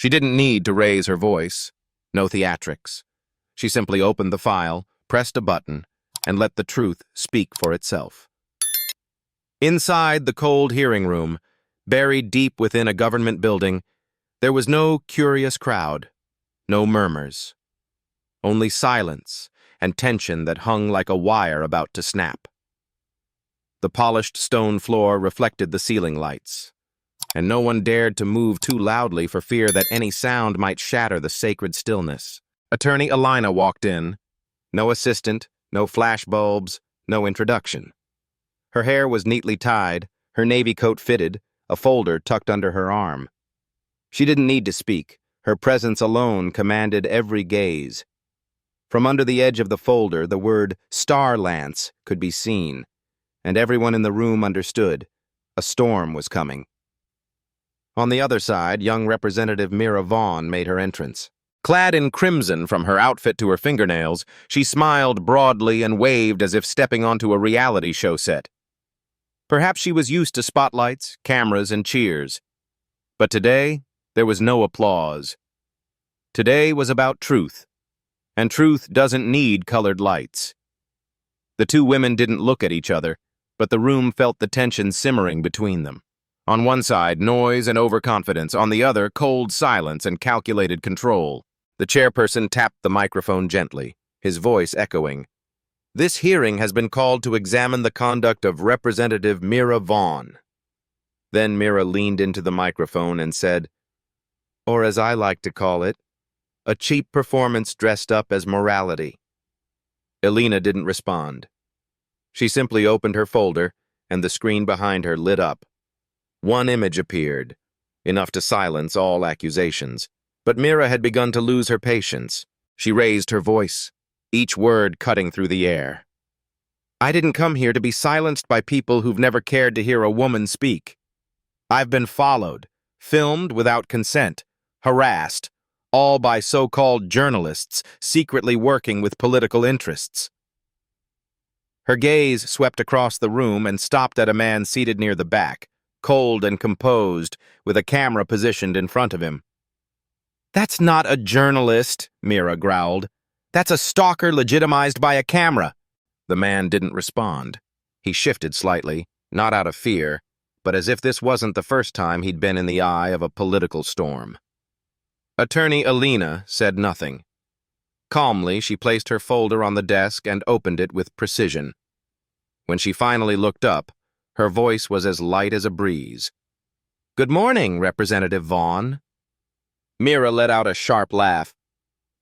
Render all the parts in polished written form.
She didn't need to raise her voice. No theatrics. She simply opened the file, pressed a button, and let the truth speak for itself. Inside the cold hearing room, buried deep within a government building, there was no curious crowd, no murmurs, only silence and tension that hung like a wire about to snap. The polished stone floor reflected the ceiling lights, and no one dared to move too loudly for fear that any sound might shatter the sacred stillness. Attorney Elina walked in. No assistant, no flashbulbs, no introduction. Her hair was neatly tied, her navy coat fitted, a folder tucked under her arm. She didn't need to speak. Her presence alone commanded every gaze. From under the edge of the folder, the word "Star Lance" could be seen, and everyone in the room understood. A storm was coming. On the other side, young Representative Mira Vaughn made her entrance. Clad in crimson from her outfit to her fingernails, she smiled broadly and waved as if stepping onto a reality show set. Perhaps she was used to spotlights, cameras, and cheers. But today, there was no applause. Today was about truth, and truth doesn't need colored lights. The two women didn't look at each other, but the room felt the tension simmering between them. On one side, noise and overconfidence. On the other, cold silence and calculated control. The chairperson tapped the microphone gently, his voice echoing. "This hearing has been called to examine the conduct of Representative Mira Vaughn." Then Mira leaned into the microphone and said, or as I like to call it, a cheap performance dressed up as morality. Elina didn't respond. She simply opened her folder, and the screen behind her lit up. One image appeared, enough to silence all accusations. But Mira had begun to lose her patience. She raised her voice, each word cutting through the air. "I didn't come here to be silenced by people who've never cared to hear a woman speak. I've been followed, filmed without consent, harassed, all by so-called journalists secretly working with political interests." Her gaze swept across the room and stopped at a man seated near the back, cold and composed, with a camera positioned in front of him. "That's not a journalist," Mira growled. "That's a stalker legitimized by a camera." The man didn't respond. He shifted slightly, not out of fear, but as if this wasn't the first time he'd been in the eye of a political storm. Attorney Elina said nothing. Calmly, she placed her folder on the desk and opened it with precision. When she finally looked up, her voice was as light as a breeze. "Good morning, Representative Vaughn." Mira let out a sharp laugh.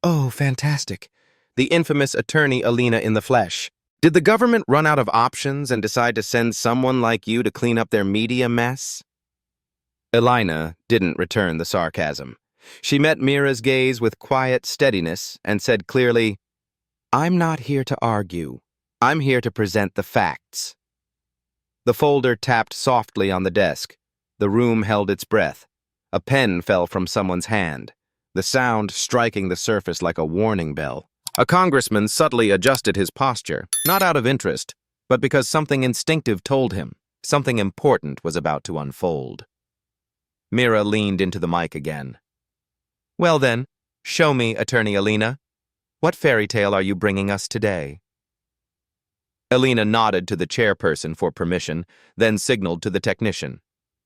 "Oh, fantastic. The infamous attorney Elina in the flesh. Did the government run out of options and decide to send someone like you to clean up their media mess?" Elina didn't return the sarcasm. She met Mira's gaze with quiet steadiness and said clearly, "I'm not here to argue. I'm here to present the facts." The folder tapped softly on the desk. The room held its breath. A pen fell from someone's hand, the sound striking the surface like a warning bell. A congressman subtly adjusted his posture, not out of interest, but because something instinctive told him something important was about to unfold. Mira leaned into the mic again. "Well then, show me, Attorney Elina. What fairy tale are you bringing us today?" Elina nodded to the chairperson for permission, then signaled to the technician.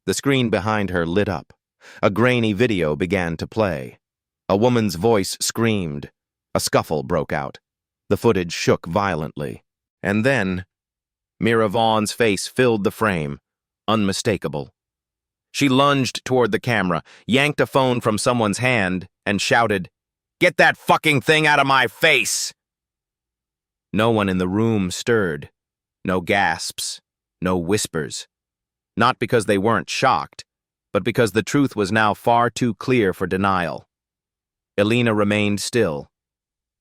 The screen behind her lit up. A grainy video began to play. A woman's voice screamed. A scuffle broke out. The footage shook violently. And then, Mira Vaughn's face filled the frame, unmistakable. She lunged toward the camera, yanked a phone from someone's hand, and shouted, "Get that fucking thing out of my face!" No one in the room stirred. No gasps, no whispers. Not because they weren't shocked, but because the truth was now far too clear for denial. Elina remained still.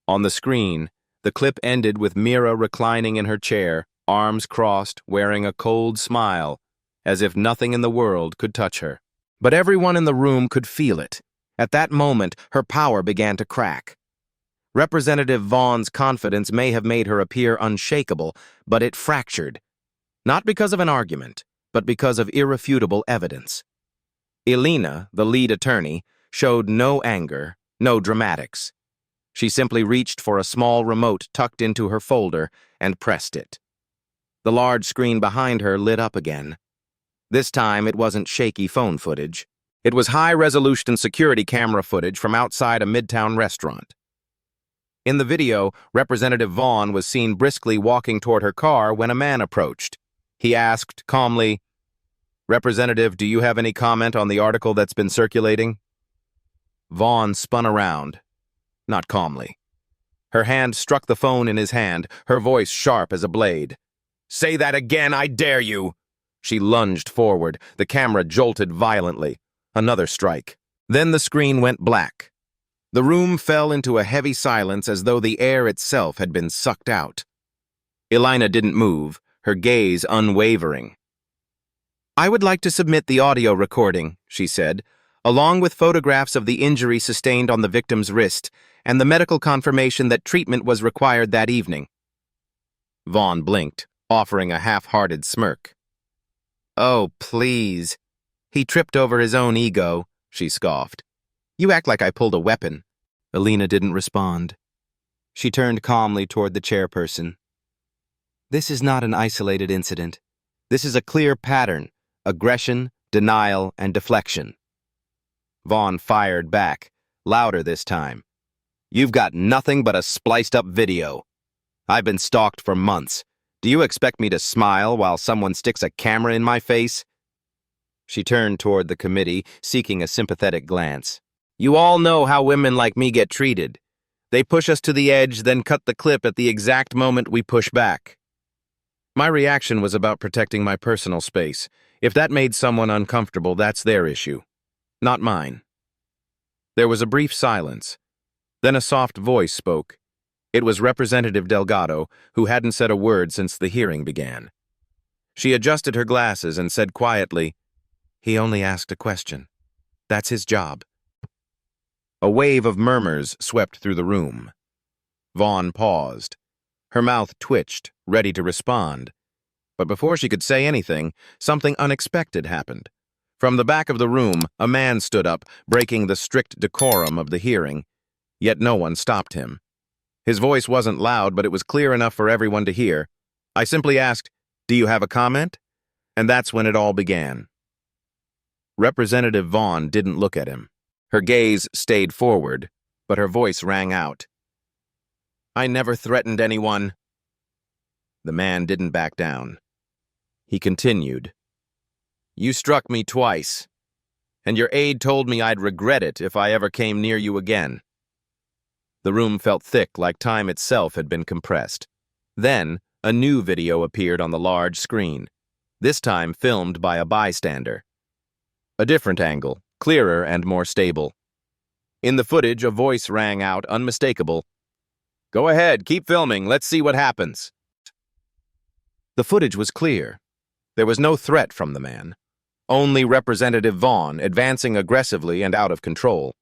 On the screen, the clip ended with Mira reclining in her chair, arms crossed, wearing a cold smile, as if nothing in the world could touch her. But everyone in the room could feel it. At that moment, her power began to crack. Representative Vaughn's confidence may have made her appear unshakable, but it fractured. Not because of an argument, but because of irrefutable evidence. Elina, the lead attorney, showed no anger, no dramatics. She simply reached for a small remote tucked into her folder and pressed it. The large screen behind her lit up again. This time, it wasn't shaky phone footage. It was high-resolution security camera footage from outside a midtown restaurant. In the video, Representative Vaughn was seen briskly walking toward her car when a man approached. He asked calmly, "Representative, do you have any comment on the article that's been circulating?" Vaughn spun around, not calmly. Her hand struck the phone in his hand, her voice sharp as a blade. "Say that again, I dare you!" She lunged forward. The camera jolted violently. Another strike. Then the screen went black. The room fell into a heavy silence as though the air itself had been sucked out. Elina didn't move, her gaze unwavering. "I would like to submit the audio recording," she said, "along with photographs of the injury sustained on the victim's wrist and the medical confirmation that treatment was required that evening." Vaughn blinked, offering a half-hearted smirk. "Oh, please." "He tripped over his own ego," she scoffed. "You act like I pulled a weapon." Elina didn't respond. She turned calmly toward the chairperson. "This is not an isolated incident. This is a clear pattern: aggression, denial, and deflection." Vaughn fired back, louder this time. "You've got nothing but a spliced-up video. I've been stalked for months. Do you expect me to smile while someone sticks a camera in my face?" She turned toward the committee, seeking a sympathetic glance. "You all know how women like me get treated. They push us to the edge, then cut the clip at the exact moment we push back." My reaction was about protecting my personal space. If that made someone uncomfortable, that's their issue, not mine. There was a brief silence. Then a soft voice spoke. It was Representative Delgado, who hadn't said a word since the hearing began. She adjusted her glasses and said quietly, "He only asked a question. That's his job." A wave of murmurs swept through the room. Vaughn paused. Her mouth twitched, ready to respond. But before she could say anything, something unexpected happened. From the back of the room, a man stood up, breaking the strict decorum of the hearing. Yet no one stopped him. His voice wasn't loud, but it was clear enough for everyone to hear. I simply asked, "Do you have a comment?" And that's when it all began. Representative Vaughn didn't look at him. Her gaze stayed forward, but her voice rang out. "I never threatened anyone." The man didn't back down. He continued, "You struck me twice, and your aide told me I'd regret it if I ever came near you again." The room felt thick, like time itself had been compressed. Then, a new video appeared on the large screen, this time filmed by a bystander. A different angle, clearer and more stable. In the footage, a voice rang out, unmistakable. "Go ahead, keep filming, let's see what happens." The footage was clear. There was no threat from the man. Only Representative Vaughn, advancing aggressively and out of control.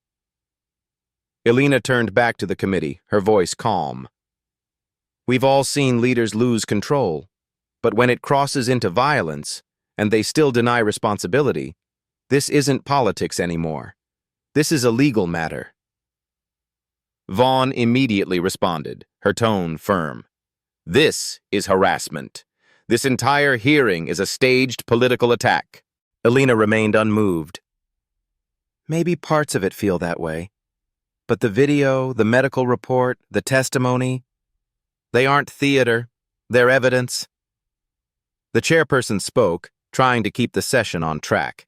Elina turned back to the committee, her voice calm. "We've all seen leaders lose control, but when it crosses into violence, and they still deny responsibility, this isn't politics anymore. This is a legal matter." Vaughn immediately responded, her tone firm. "This is harassment. This entire hearing is a staged political attack." Elina remained unmoved. "Maybe parts of it feel that way. But the video, the medical report, the testimony, they aren't theater, they're evidence." The chairperson spoke, trying to keep the session on track.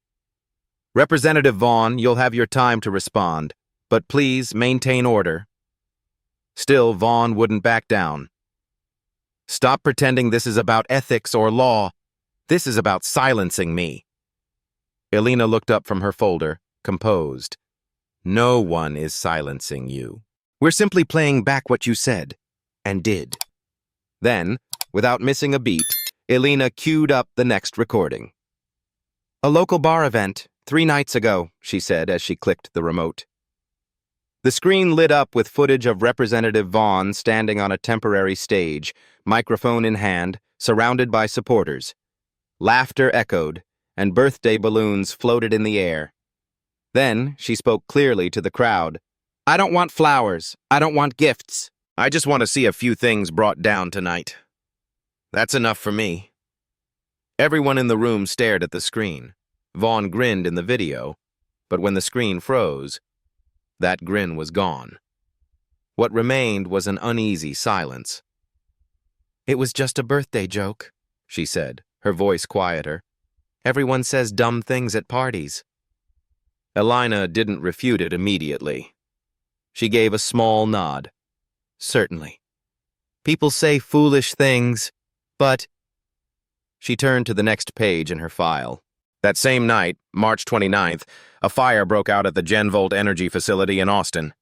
"Representative Vaughn, you'll have your time to respond, but please maintain order." Still, Vaughn wouldn't back down. "Stop pretending this is about ethics or law. This is about silencing me." Elina looked up from her folder, composed. "No one is silencing you. We're simply playing back what you said, and did." Then, without missing a beat, Elina queued up the next recording. "A local bar event, 3 nights ago," she said as she clicked the remote. The screen lit up with footage of Representative Vaughn standing on a temporary stage, microphone in hand, surrounded by supporters. Laughter echoed, and birthday balloons floated in the air. Then she spoke clearly to the crowd. I don't want flowers. I don't want gifts. I just want to see a few things brought down tonight. That's enough for me. Everyone in the room stared at the screen. Vaughn grinned in the video, but when the screen froze, that grin was gone. What remained was an uneasy silence. It was just a birthday joke, she said, her voice quieter. Everyone says dumb things at parties. Elena didn't refute it immediately. She gave a small nod. Certainly. People say foolish things, but... She turned to the next page in her file. That same night, March 29th, a fire broke out at the GenVolt Energy Facility in Austin.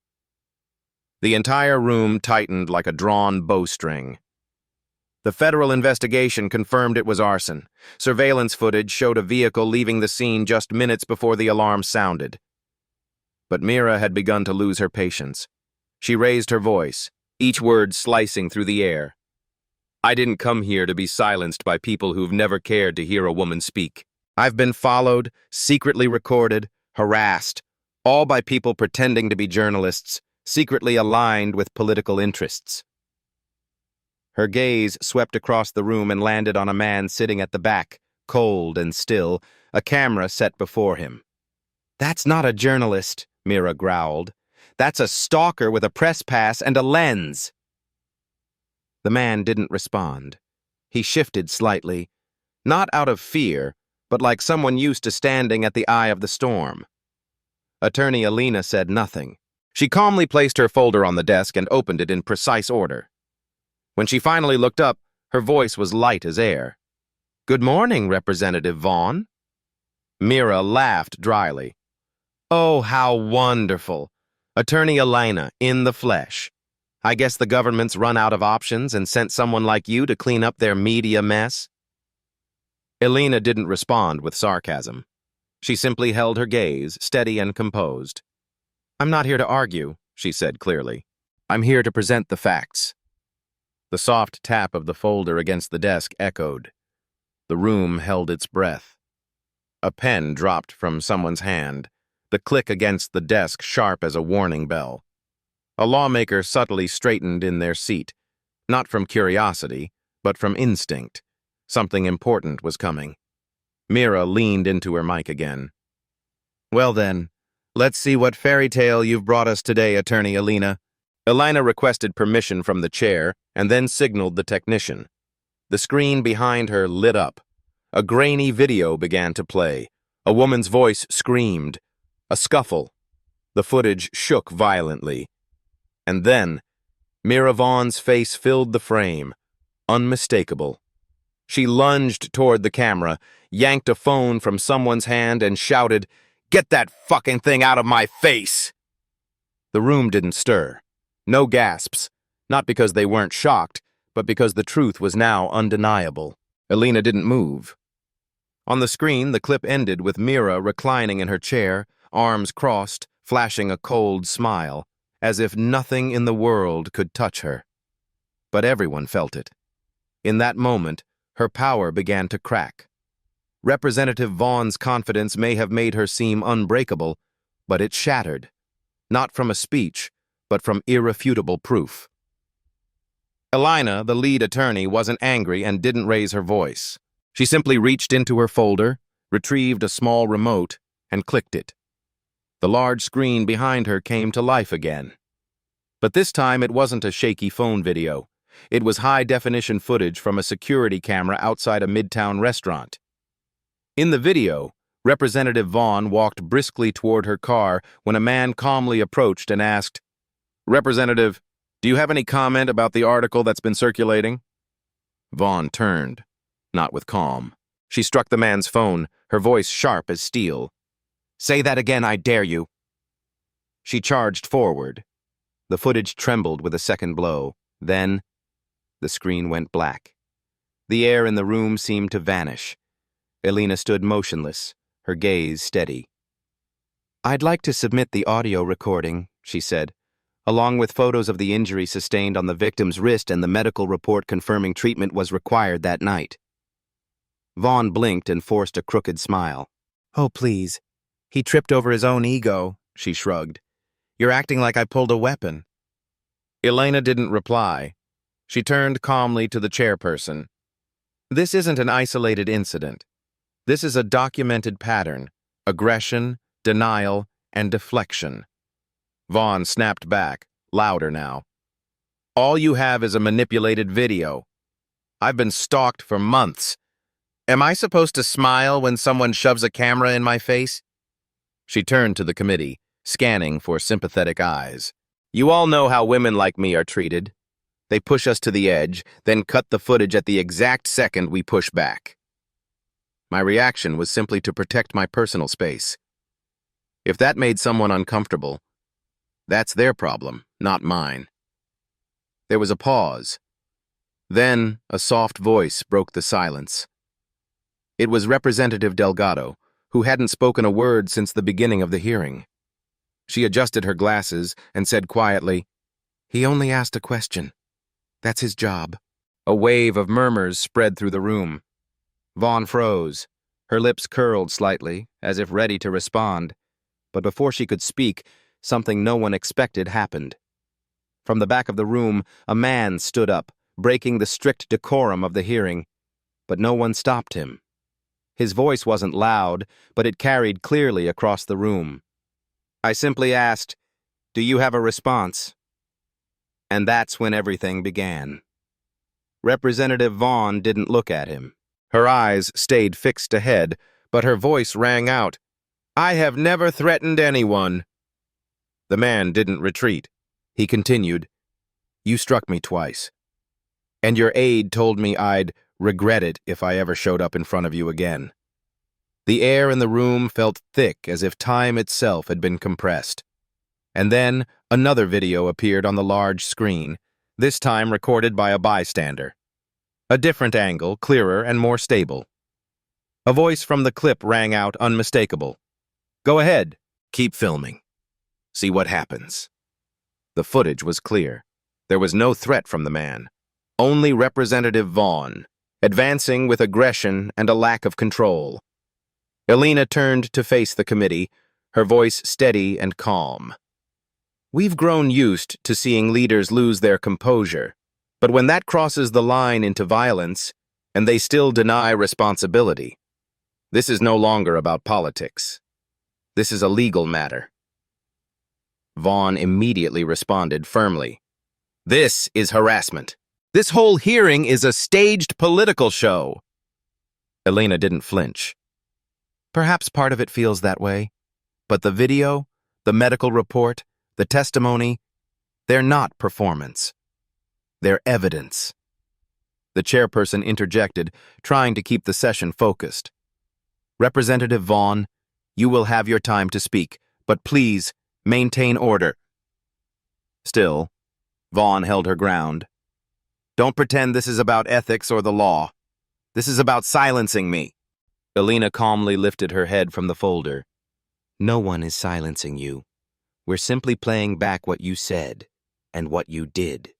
The entire room tightened like a drawn bowstring. The federal investigation confirmed it was arson. Surveillance footage showed a vehicle leaving the scene just minutes before the alarm sounded. But Mira had begun to lose her patience. She raised her voice, each word slicing through the air. I didn't come here to be silenced by people who've never cared to hear a woman speak. I've been followed, secretly recorded, harassed, all by people pretending to be journalists, secretly aligned with political interests. Her gaze swept across the room and landed on a man sitting at the back, cold and still, a camera set before him. That's not a journalist, Mira growled. That's a stalker with a press pass and a lens. The man didn't respond. He shifted slightly, not out of fear, but like someone used to standing at the eye of the storm. Attorney Elena said nothing. She calmly placed her folder on the desk and opened it in precise order. When she finally looked up, her voice was light as air. Good morning, Representative Vaughn. Mira laughed dryly. Oh, how wonderful. Attorney Elena, in the flesh. I guess the government's run out of options and sent someone like you to clean up their media mess? Elena didn't respond with sarcasm. She simply held her gaze, steady and composed. I'm not here to argue, she said clearly. I'm here to present the facts. The soft tap of the folder against the desk echoed. The room held its breath. A pen dropped from someone's hand, the click against the desk sharp as a warning bell. A lawmaker subtly straightened in their seat, not from curiosity, but from instinct. Something important was coming. Mira leaned into her mic again. Well then, let's see what fairy tale you've brought us today, Attorney Elena. Elena requested permission from the chair and then signaled the technician. The screen behind her lit up. A grainy video began to play. A woman's voice screamed. A scuffle. The footage shook violently. And then, Mira Vaughn's face filled the frame. Unmistakable. She lunged toward the camera, yanked a phone from someone's hand and shouted, "Get that fucking thing out of my face!" The room didn't stir. No gasps, not because they weren't shocked, but because the truth was now undeniable. Elena didn't move. On the screen, the clip ended with Mira reclining in her chair, arms crossed, flashing a cold smile, as if nothing in the world could touch her. But everyone felt it. In that moment, her power began to crack. Representative Vaughn's confidence may have made her seem unbreakable, but it shattered, not from a speech, but from irrefutable proof. Elena, the lead attorney, wasn't angry and didn't raise her voice. She simply reached into her folder, retrieved a small remote, and clicked it. The large screen behind her came to life again. But this time it wasn't a shaky phone video. It was high-definition footage from a security camera outside a midtown restaurant. In the video, Representative Vaughn walked briskly toward her car when a man calmly approached and asked, "Representative, do you have any comment about the article that's been circulating?" Vaughn turned, not with calm. She struck the man's phone, her voice sharp as steel. "Say that again, I dare you." She charged forward. The footage trembled with a second blow. Then, the screen went black. The air in the room seemed to vanish. Elena stood motionless, her gaze steady. "I'd like to submit the audio recording," she said, "along with photos of the injury sustained on the victim's wrist and the medical report confirming treatment was required that night." Vaughn blinked and forced a crooked smile. "Oh, please. He tripped over his own ego, she shrugged. You're acting like I pulled a weapon. Elena didn't reply. She turned calmly to the chairperson. This isn't an isolated incident. This is a documented pattern: aggression, denial, and deflection. Vaughn snapped back, louder now. All you have is a manipulated video. I've been stalked for months. Am I supposed to smile when someone shoves a camera in my face? She turned to the committee, scanning for sympathetic eyes. You all know how women like me are treated. They push us to the edge, then cut the footage at the exact second we push back. My reaction was simply to protect my personal space. If that made someone uncomfortable, that's their problem, not mine. There was a pause. Then a soft voice broke the silence. It was Representative Delgado, who hadn't spoken a word since the beginning of the hearing. She adjusted her glasses and said quietly, "He only asked a question. That's his job." A wave of murmurs spread through the room. Vaughn froze. Her lips curled slightly, as if ready to respond. But before she could speak, something no one expected happened. From the back of the room, a man stood up, breaking the strict decorum of the hearing. But no one stopped him. His voice wasn't loud, but it carried clearly across the room. I simply asked, "Do you have a response?" And that's when everything began. Representative Vaughn didn't look at him. Her eyes stayed fixed ahead, but her voice rang out, "I have never threatened anyone." The man didn't retreat. He continued, "You struck me twice. And your aide told me I'd regret it if I ever showed up in front of you again." The air in the room felt thick as if time itself had been compressed. And then another video appeared on the large screen, this time recorded by a bystander. A different angle, clearer and more stable. A voice from the clip rang out unmistakable. "Go ahead. Keep filming. See what happens." The footage was clear. There was no threat from the man. Only Representative Vaughn, advancing with aggression and a lack of control. Elena turned to face the committee, her voice steady and calm. We've grown used to seeing leaders lose their composure, but when that crosses the line into violence, and they still deny responsibility, this is no longer about politics. This is a legal matter. Vaughn immediately responded firmly. This is harassment. This whole hearing is a staged political show. Elena didn't flinch. Perhaps part of it feels that way, but the video, the medical report, the testimony, they're not performance. They're evidence. The chairperson interjected, trying to keep the session focused. Representative Vaughn, you will have your time to speak, but please maintain order. Still, Vaughn held her ground. Don't pretend this is about ethics or the law. This is about silencing me. Elena calmly lifted her head from the folder. No one is silencing you. We're simply playing back what you said and what you did.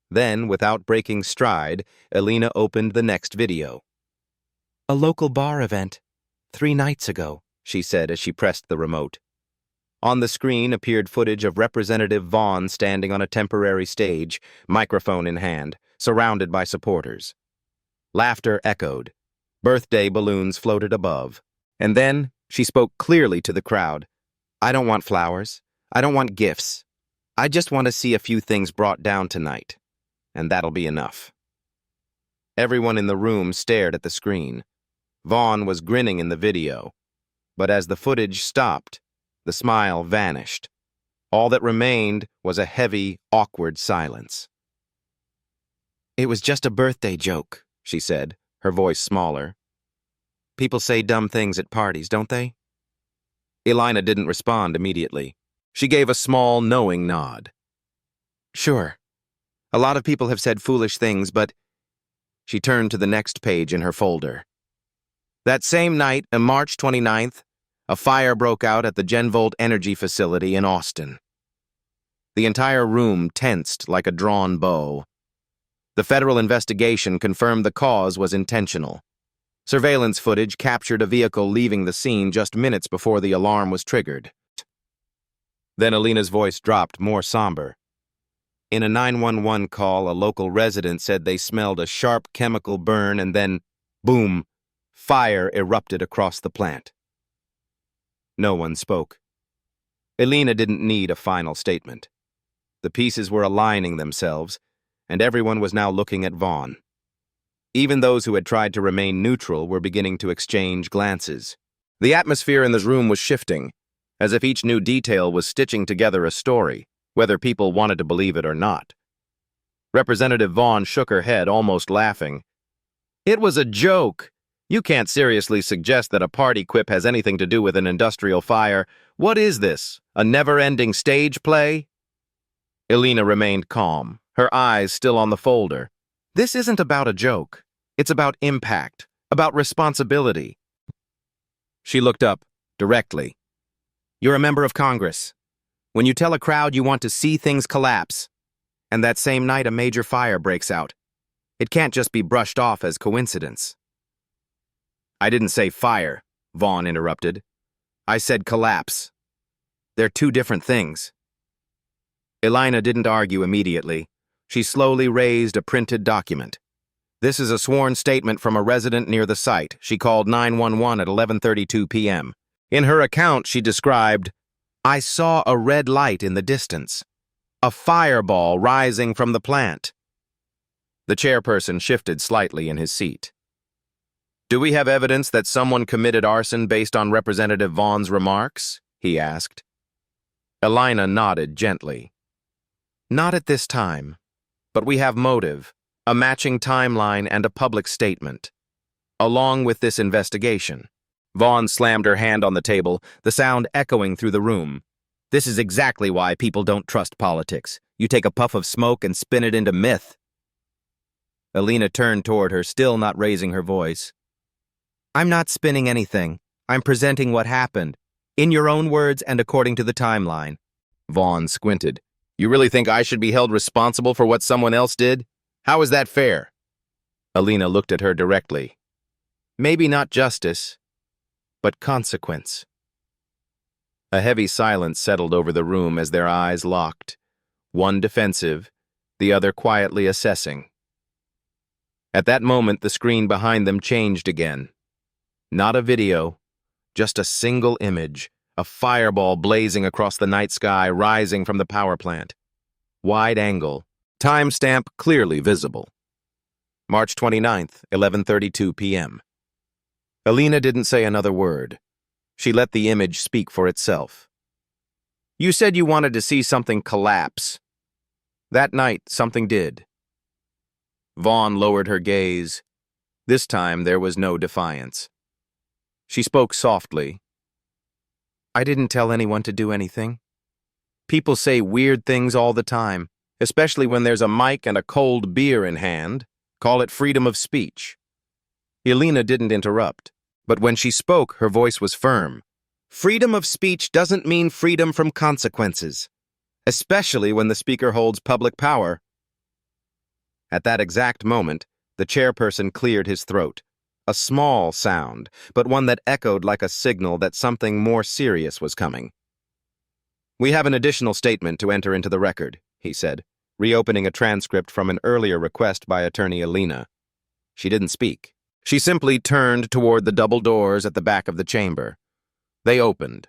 Then, without breaking stride, Elena opened the next video. A local bar event, 3 nights ago, she said as she pressed the remote. On the screen appeared footage of Representative Vaughn standing on a temporary stage, microphone in hand, surrounded by supporters. Laughter echoed. Birthday balloons floated above. And then she spoke clearly to the crowd. I don't want flowers. I don't want gifts. I just want to see a few things brought down tonight. And that'll be enough. Everyone in the room stared at the screen. Vaughn was grinning in the video. But as the footage stopped, the smile vanished. All that remained was a heavy, awkward silence. It was just a birthday joke, she said, her voice smaller. People say dumb things at parties, don't they? Elena didn't respond immediately. She gave a small, knowing nod. Sure. A lot of people have said foolish things, but... She turned to the next page in her folder. That same night, on March 29th, a fire broke out at the Genvolt Energy Facility in Austin. The entire room tensed like a drawn bow. The federal investigation confirmed the cause was intentional. Surveillance footage captured a vehicle leaving the scene just minutes before the alarm was triggered. Then Alina's voice dropped, more somber. In a 911 call, a local resident said they smelled a sharp chemical burn and then, boom, fire erupted across the plant. No one spoke. Alina didn't need a final statement. The pieces were aligning themselves, and everyone was now looking at Vaughn. Even those who had tried to remain neutral were beginning to exchange glances. The atmosphere in this room was shifting, as if each new detail was stitching together a story, whether people wanted to believe it or not. Representative Vaughn shook her head, almost laughing. "It was a joke. You can't seriously suggest that a party quip has anything to do with an industrial fire. What is this, a never-ending stage play?" Alina remained calm, her eyes still on the folder. "This isn't about a joke. It's about impact, about responsibility." She looked up, directly. "You're a member of Congress. When you tell a crowd you want to see things collapse, and that same night a major fire breaks out, it can't just be brushed off as coincidence." "I didn't say fire," Vaughn interrupted. "I said collapse. They're two different things." Alina didn't argue immediately. She slowly raised a printed document. "This is a sworn statement from a resident near the site. She called 911 at 11:32 p.m. In her account, she described, 'I saw a red light in the distance. A fireball rising from the plant.'" The chairperson shifted slightly in his seat. "Do we have evidence that someone committed arson based on Representative Vaughn's remarks?" he asked. Alina nodded gently. "Not at this time, but we have motive, a matching timeline, and a public statement. Along with this investigation." Vaughn slammed her hand on the table, the sound echoing through the room. "This is exactly why people don't trust politics. You take a puff of smoke and spin it into myth." Alina turned toward her, still not raising her voice. "I'm not spinning anything. I'm presenting what happened, in your own words and according to the timeline." Vaughn squinted. "You really think I should be held responsible for what someone else did? How is that fair?" Alina looked at her directly. "Maybe not justice, but consequence." A heavy silence settled over the room as their eyes locked, one defensive, the other quietly assessing. At that moment, the screen behind them changed again. Not a video, just a single image, a fireball blazing across the night sky, rising from the power plant. Wide angle, timestamp clearly visible. March 29th, 11:32 p.m. Alina didn't say another word. She let the image speak for itself. "You said you wanted to see something collapse. That night, something did." Vaughn lowered her gaze. This time, there was no defiance. She spoke softly. "I didn't tell anyone to do anything. People say weird things all the time, especially when there's a mic and a cold beer in hand. Call it freedom of speech." Alina didn't interrupt, but when she spoke, her voice was firm. "Freedom of speech doesn't mean freedom from consequences, especially when the speaker holds public power." At that exact moment, the chairperson cleared his throat. A small sound, but one that echoed like a signal that something more serious was coming. "We have an additional statement to enter into the record," he said, reopening a transcript from an earlier request by attorney Alina. She didn't speak. She simply turned toward the double doors at the back of the chamber. They opened.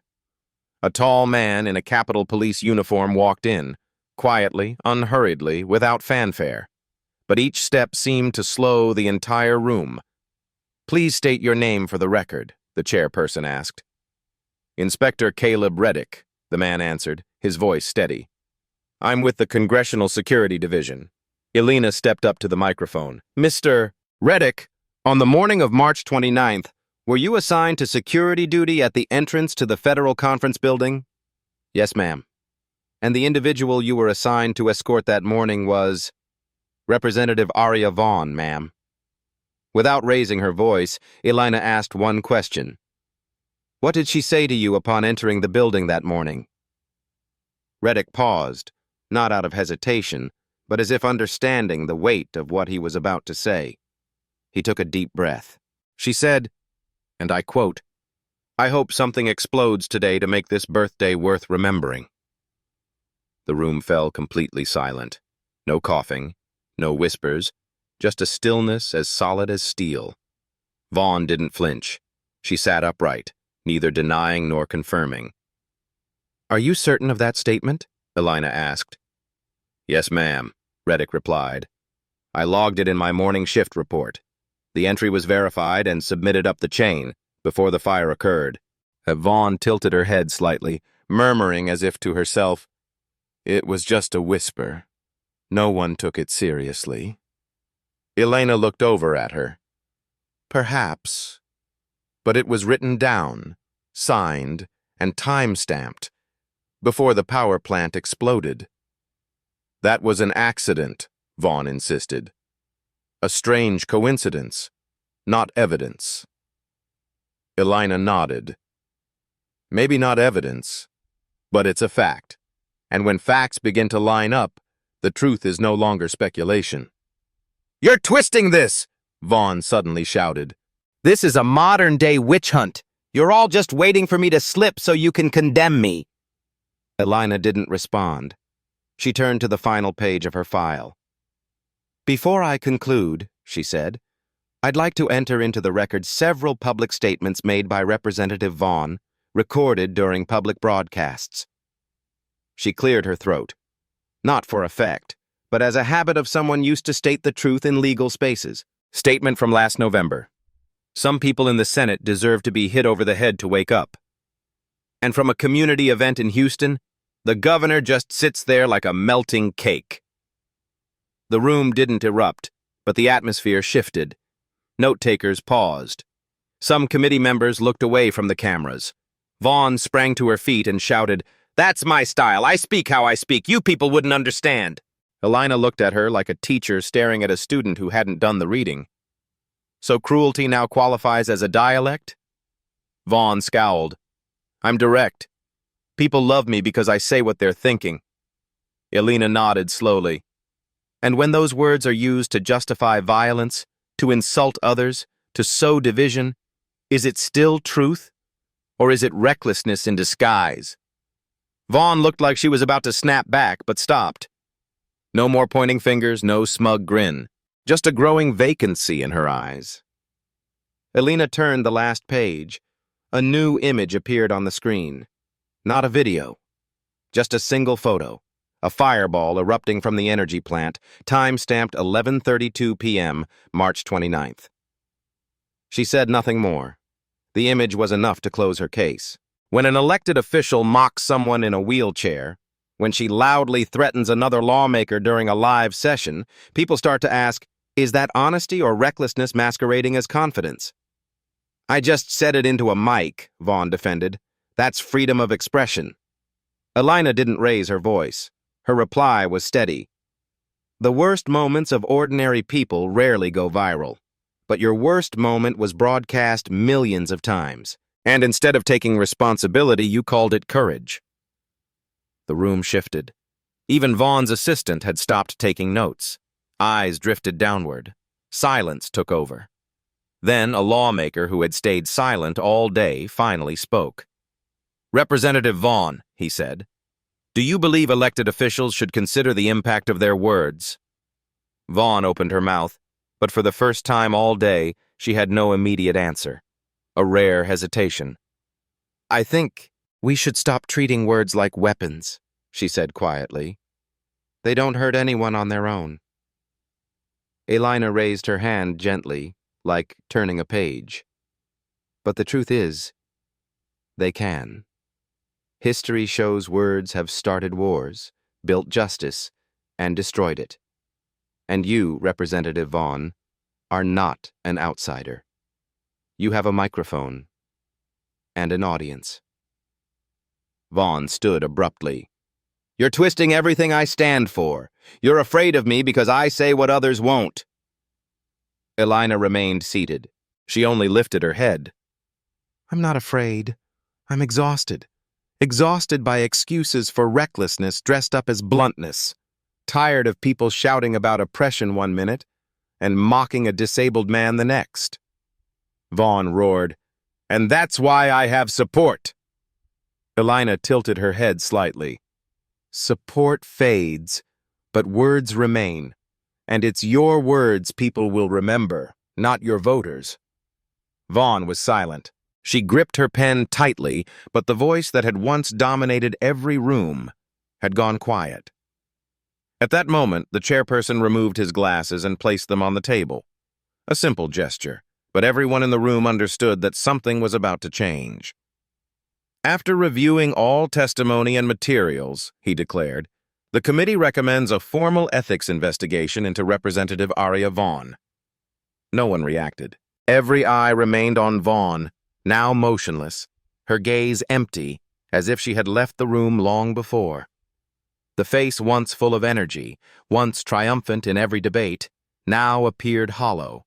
A tall man in a Capitol Police uniform walked in, quietly, unhurriedly, without fanfare. But each step seemed to slow the entire room. "Please state your name for the record," the chairperson asked. "Inspector Caleb Reddick," the man answered, his voice steady. "I'm with the Congressional Security Division." Alina stepped up to the microphone. "Mr. Reddick, on the morning of March 29th, were you assigned to security duty at the entrance to the Federal Conference Building?" "Yes, ma'am." "And the individual you were assigned to escort that morning was?" "Representative Aria Vaughn, ma'am." Without raising her voice, Alina asked one question. "What did she say to you upon entering the building that morning?" Reddick paused, not out of hesitation, but as if understanding the weight of what he was about to say. He took a deep breath. She said, and I quote, "I hope something explodes today to make this birthday worth remembering." The room fell completely silent. No coughing, no whispers, just a stillness as solid as steel. Vaughn didn't flinch. She sat upright, neither denying nor confirming. "Are you certain of that statement?" Elina asked. "Yes, ma'am," Reddick replied. "I logged it in my morning shift report. The entry was verified and submitted up the chain before the fire occurred." Vaughn tilted her head slightly, murmuring as if to herself, "It was just a whisper. No one took it seriously." Elena looked over at her. "Perhaps. But it was written down, signed, and time-stamped before the power plant exploded." "That was an accident," Vaughn insisted. "A strange coincidence, not evidence." Elina nodded. "Maybe not evidence, but it's a fact. And when facts begin to line up, the truth is no longer speculation." "You're twisting this!" Vaughn suddenly shouted. "This is a modern-day witch hunt. You're all just waiting for me to slip so you can condemn me." Elina didn't respond. She turned to the final page of her file. "Before I conclude," she said, "I'd like to enter into the record several public statements made by Representative Vaughn, recorded during public broadcasts." She cleared her throat. Not for effect, but as a habit of someone used to state the truth in legal spaces. Statement from last November. "Some people in the Senate deserve to be hit over the head to wake up." And from a community event in Houston, "The governor just sits there like a melting cake." The room didn't erupt, but the atmosphere shifted. Note-takers paused. Some committee members looked away from the cameras. Vaughn sprang to her feet and shouted, "That's my style. I speak how I speak. You people wouldn't understand." Elina looked at her like a teacher staring at a student who hadn't done the reading. "So cruelty now qualifies as a dialect?" Vaughn scowled. "I'm direct. People love me because I say what they're thinking." Elina nodded slowly. "And when those words are used to justify violence, to insult others, to sow division, is it still truth? Or is it recklessness in disguise?" Vaughn looked like she was about to snap back, but stopped. No more pointing fingers, no smug grin. Just a growing vacancy in her eyes. Elina turned the last page. A new image appeared on the screen. Not a video. Just a single photo. A fireball erupting from the energy plant, time-stamped 11:32 p.m., March 29th. She said nothing more. The image was enough to close her case. When an elected official mocks someone in a wheelchair, when she loudly threatens another lawmaker during a live session, people start to ask, is that honesty or recklessness masquerading as confidence? "I just said it into a mic," Vaughn defended. "That's freedom of expression." Elina didn't raise her voice. Her reply was steady. "The worst moments of ordinary people rarely go viral. But your worst moment was broadcast millions of times. And instead of taking responsibility, you called it courage." The room shifted. Even Vaughn's assistant had stopped taking notes. Eyes drifted downward. Silence took over. Then a lawmaker who had stayed silent all day finally spoke. "Representative Vaughn," he said, "do you believe elected officials should consider the impact of their words?" Vaughn opened her mouth, but for the first time all day, she had no immediate answer. A rare hesitation. "I think we should stop treating words like weapons," she said quietly. "They don't hurt anyone on their own." Elina raised her hand gently, like turning a page. "But the truth is, they can. History shows words have started wars, built justice, and destroyed it. And you, Representative Vaughn, are not an outsider. You have a microphone and an audience." Vaughn stood abruptly. "You're twisting everything I stand for. You're afraid of me because I say what others won't." Elina remained seated. She only lifted her head. "I'm not afraid. I'm exhausted. Exhausted by excuses for recklessness dressed up as bluntness. Tired of people shouting about oppression one minute and mocking a disabled man the next." Vaughn roared. "And that's why I have support." Elena tilted her head slightly. "Support fades, but words remain. And it's your words people will remember, not your voters." Vaughn was silent. She gripped her pen tightly, but the voice that had once dominated every room had gone quiet. At that moment, the chairperson removed his glasses and placed them on the table. A simple gesture, but everyone in the room understood that something was about to change. "After reviewing all testimony and materials," he declared, "the committee recommends a formal ethics investigation into Representative Arya Vaughn." No one reacted. Every eye remained on Vaughn, now motionless, her gaze empty, as if she had left the room long before. The face once full of energy, once triumphant in every debate, now appeared hollow,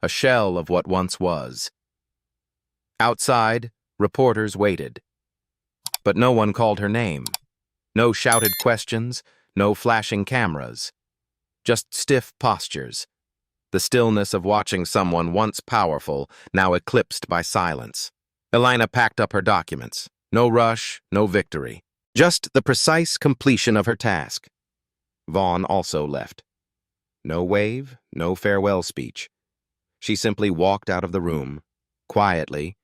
a shell of what once was. Outside, reporters waited. But no one called her name. No shouted questions, no flashing cameras. Just stiff postures. The stillness of watching someone once powerful, now eclipsed by silence. Elena packed up her documents. No rush, no victory. Just the precise completion of her task. Vaughn also left. No wave, no farewell speech. She simply walked out of the room, quietly,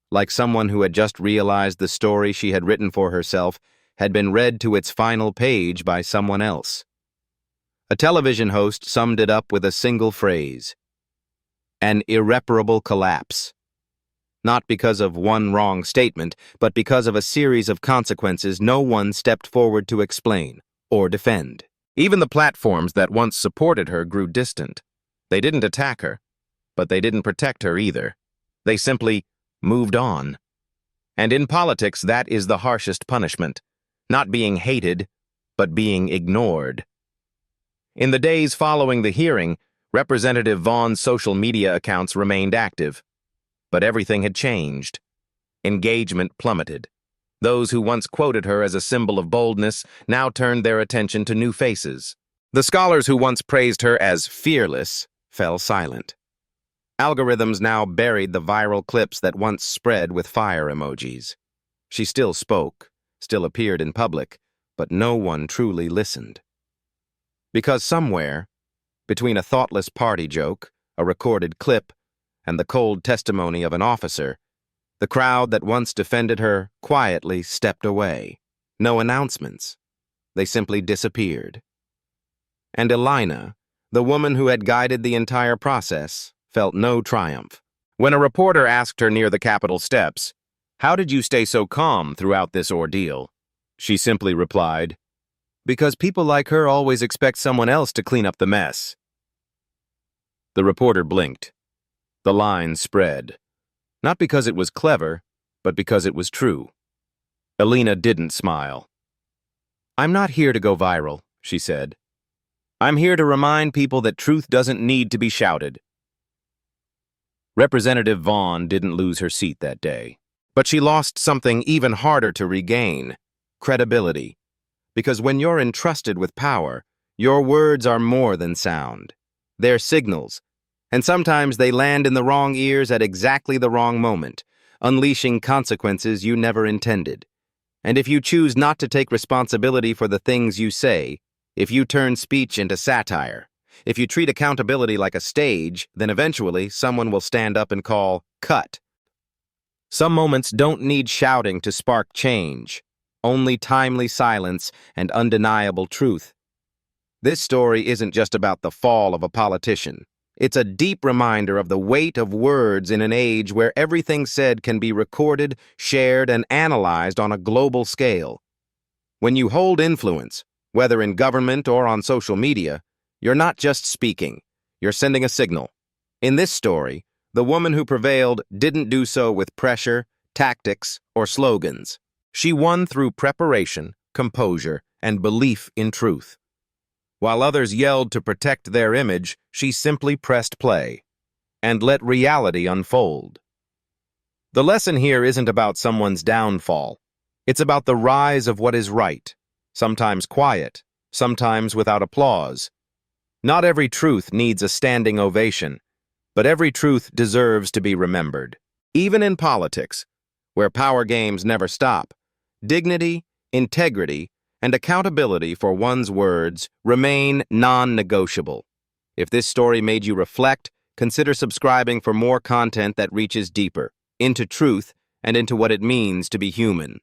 like someone who had just realized the story she had written for herself had been read to its final page by someone else. A television host summed it up with a single phrase: an irreparable collapse. Not because of one wrong statement, but because of a series of consequences no one stepped forward to explain or defend. Even the platforms that once supported her grew distant. They didn't attack her, but they didn't protect her either. They simply moved on. And in politics, that is the harshest punishment. Not being hated, but being ignored. In the days following the hearing, Representative Vaughn's social media accounts remained active. But everything had changed. Engagement plummeted. Those who once quoted her as a symbol of boldness now turned their attention to new faces. The scholars who once praised her as fearless fell silent. Algorithms now buried the viral clips that once spread with fire emojis. She still spoke, still appeared in public, but no one truly listened. Because somewhere, between a thoughtless party joke, a recorded clip, and the cold testimony of an officer, the crowd that once defended her quietly stepped away. No announcements. They simply disappeared. And Elena, the woman who had guided the entire process, felt no triumph. When a reporter asked her near the Capitol steps, "How did you stay so calm throughout this ordeal?" she simply replied, "Because people like her always expect someone else to clean up the mess." The reporter blinked. The line spread. Not because it was clever, but because it was true. Elena didn't smile. "I'm not here to go viral," she said. "I'm here to remind people that truth doesn't need to be shouted." Representative Vaughn didn't lose her seat that day. But she lost something even harder to regain: credibility. Because when you're entrusted with power, your words are more than sound. They're signals. And sometimes they land in the wrong ears at exactly the wrong moment, unleashing consequences you never intended. And if you choose not to take responsibility for the things you say, if you turn speech into satire, if you treat accountability like a stage, then eventually someone will stand up and call, "Cut." Some moments don't need shouting to spark change, only timely silence and undeniable truth. This story isn't just about the fall of a politician. It's a deep reminder of the weight of words in an age where everything said can be recorded, shared, and analyzed on a global scale. When you hold influence, whether in government or on social media, you're not just speaking, you're sending a signal. In this story, the woman who prevailed didn't do so with pressure, tactics, or slogans. She won through preparation, composure, and belief in truth. While others yelled to protect their image, she simply pressed play and let reality unfold. The lesson here isn't about someone's downfall. It's about the rise of what is right, sometimes quiet, sometimes without applause. Not every truth needs a standing ovation. But every truth deserves to be remembered. Even in politics, where power games never stop, dignity, integrity, and accountability for one's words remain non-negotiable. If this story made you reflect, consider subscribing for more content that reaches deeper into truth and into what it means to be human.